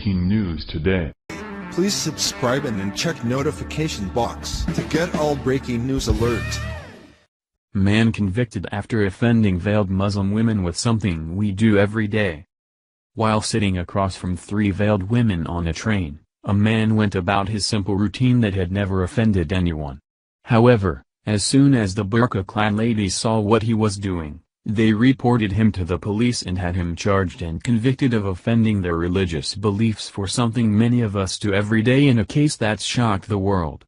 breaking news today. Please subscribe and then check notification box to get all breaking news alerts. Man convicted after offending veiled Muslim women with something we do every day. While sitting across from 3 veiled women on a train, a man went about his simple routine that had never offended anyone. However, as soon as the burqa-clad ladies saw what he was doing, they reported him to the police and had him charged and convicted of offending their religious beliefs for something many of us do every day in a case that's shocked the world.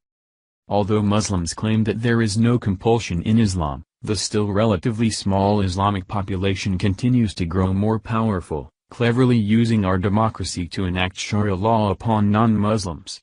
Although Muslims claim that there is no compulsion in Islam, the still relatively small Islamic population continues to grow more powerful, cleverly using our democracy to enact Sharia law upon non-Muslims.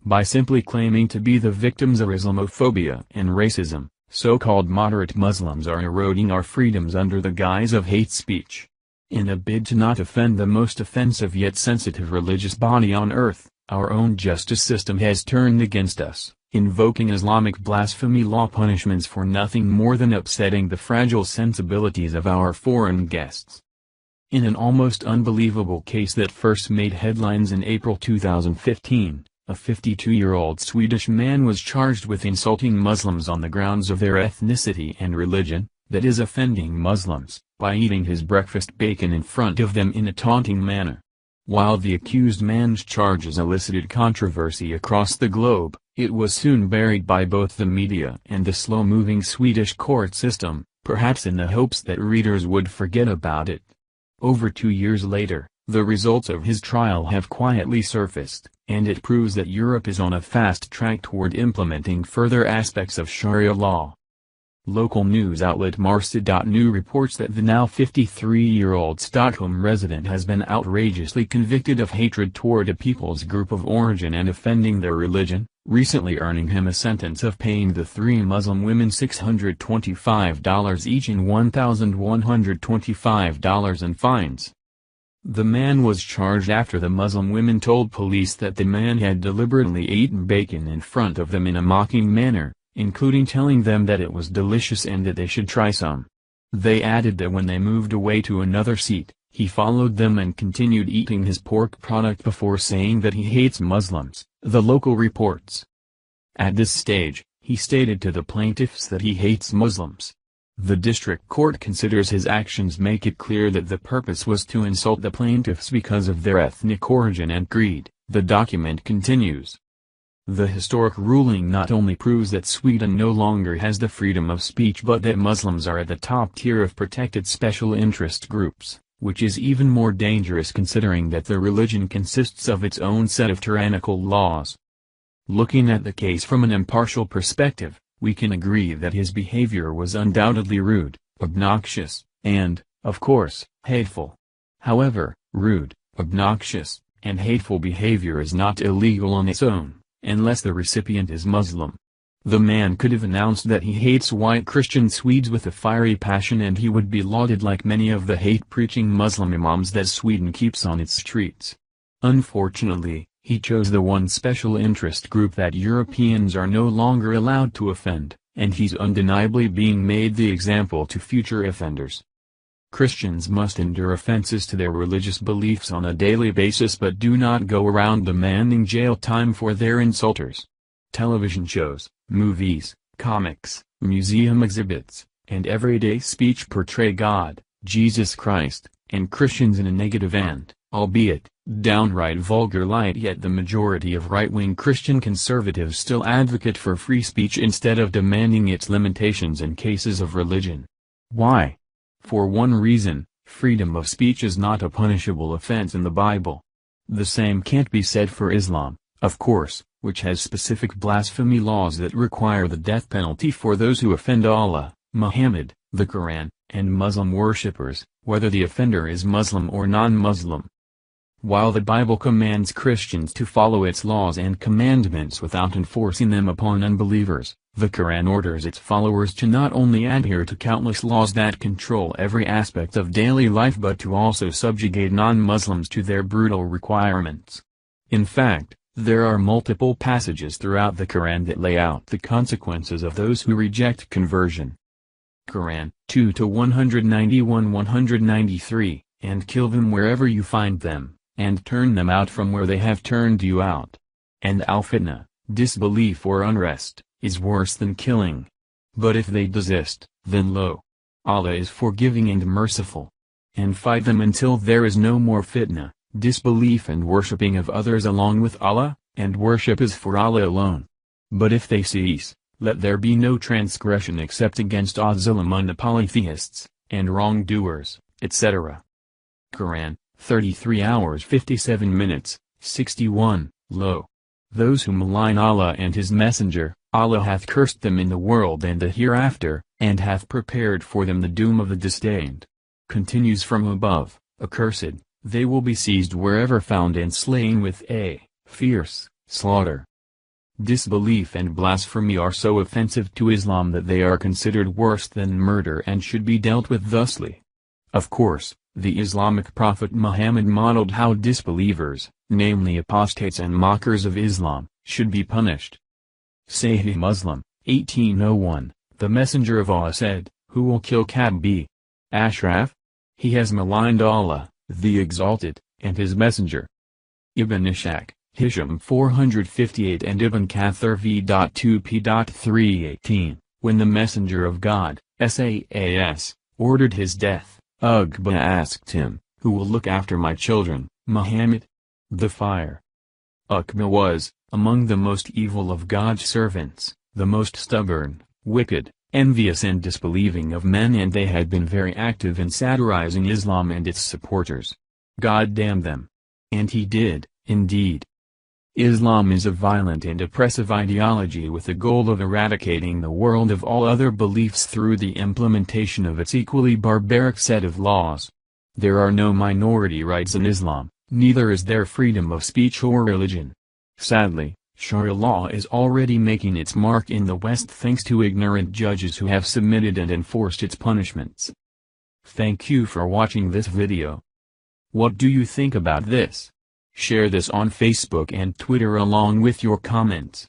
By simply claiming to be the victims of Islamophobia and racism, so-called moderate Muslims are eroding our freedoms under the guise of hate speech. In a bid to not offend the most offensive yet sensitive religious body on earth, our own justice system has turned against us, invoking Islamic blasphemy law punishments for nothing more than upsetting the fragile sensibilities of our foreign guests. In an almost unbelievable case that first made headlines in April 2015, a 52-year-old Swedish man was charged with insulting Muslims on the grounds of their ethnicity and religion, that is offending Muslims, by eating his breakfast bacon in front of them in a taunting manner. While the accused man's charges elicited controversy across the globe, it was soon buried by both the media and the slow-moving Swedish court system, perhaps in the hopes that readers would forget about it. Over 2 years later, the results of his trial have quietly surfaced, and it proves that Europe is on a fast track toward implementing further aspects of Sharia law. Local news outlet Marca.nu reports that the now 53-year-old Stockholm resident has been outrageously convicted of hatred toward a people's group of origin and offending their religion, recently earning him a sentence of paying the 3 Muslim women $625 each and $1,125 in fines. The man was charged after the Muslim women told police that the man had deliberately eaten bacon in front of them in a mocking manner, including telling them that it was delicious and that they should try some. They added that when they moved away to another seat, he followed them and continued eating his pork product before saying that he hates Muslims, the local reports. At this stage, he stated to the plaintiffs that he hates Muslims. The district court considers his actions make it clear that the purpose was to insult the plaintiffs because of their ethnic origin and creed, the document continues. The historic ruling not only proves that Sweden no longer has the freedom of speech but that Muslims are at the top tier of protected special interest groups, which is even more dangerous considering that the religion consists of its own set of tyrannical laws. Looking at the case from an impartial perspective, we can agree that his behavior was undoubtedly rude, obnoxious, and, of course, hateful. However, rude, obnoxious, and hateful behavior is not illegal on its own, unless the recipient is Muslim. The man could have announced that he hates white Christian Swedes with a fiery passion and he would be lauded like many of the hate-preaching Muslim imams that Sweden keeps on its streets. Unfortunately, he chose the one special interest group that Europeans are no longer allowed to offend, and he's undeniably being made the example to future offenders. Christians must endure offenses to their religious beliefs on a daily basis but do not go around demanding jail time for their insulters. Television shows, movies, comics, museum exhibits, and everyday speech portray God, Jesus Christ, and Christians in a negative and, albeit, downright vulgar light, yet the majority of right-wing Christian conservatives still advocate for free speech instead of demanding its limitations in cases of religion. Why? For one reason, freedom of speech is not a punishable offense in the Bible. The same can't be said for Islam, of course, which has specific blasphemy laws that require the death penalty for those who offend Allah, Muhammad, the Quran, and Muslim worshippers, whether the offender is Muslim or non-Muslim. While the Bible commands Christians to follow its laws and commandments without enforcing them upon unbelievers, the Quran orders its followers to not only adhere to countless laws that control every aspect of daily life but to also subjugate non-Muslims to their brutal requirements. In fact, there are multiple passages throughout the Quran that lay out the consequences of those who reject conversion. Quran 2-191-193, and kill them wherever you find them, and turn them out from where they have turned you out. And al-fitna, disbelief or unrest, is worse than killing. But if they desist, then lo! Allah is forgiving and merciful. And fight them until there is no more fitna, disbelief and worshipping of others along with Allah, and worship is for Allah alone. But if they cease, let there be no transgression except against az-zulm the polytheists, and wrongdoers, etc. Quran, 33 hours 57 minutes, 61, Lo! Those who malign Allah and His Messenger, Allah hath cursed them in the world and the hereafter, and hath prepared for them the doom of the disdained. Continues from above, accursed, they will be seized wherever found and slain with a fierce slaughter. Disbelief and blasphemy are so offensive to Islam that they are considered worse than murder and should be dealt with thusly. Of course, the Islamic prophet Muhammad modeled how disbelievers, namely apostates and mockers of Islam, should be punished. Sahih Muslim, 1801, the Messenger of Allah said, "Who will kill Ka'b b. Ashraf? He has maligned Allah, the Exalted, and His Messenger." Ibn Ishaq, Hisham 458 and Ibn Kathir v.2p.318, when the Messenger of God, Saas, ordered his death, Uqba asked him, "Who will look after my children, Muhammad?" The fire. Uqba was, among the most evil of God's servants, the most stubborn, wicked, envious and disbelieving of men, and they had been very active in satirizing Islam and its supporters. God damn them. And He did, indeed. Islam is a violent and oppressive ideology with the goal of eradicating the world of all other beliefs through the implementation of its equally barbaric set of laws. There are no minority rights in Islam, neither is there freedom of speech or religion. Sadly, Sharia law is already making its mark in the West thanks to ignorant judges who have submitted and enforced its punishments. Thank you for watching this video. What do you think about this? Share this on Facebook and Twitter along with your comments.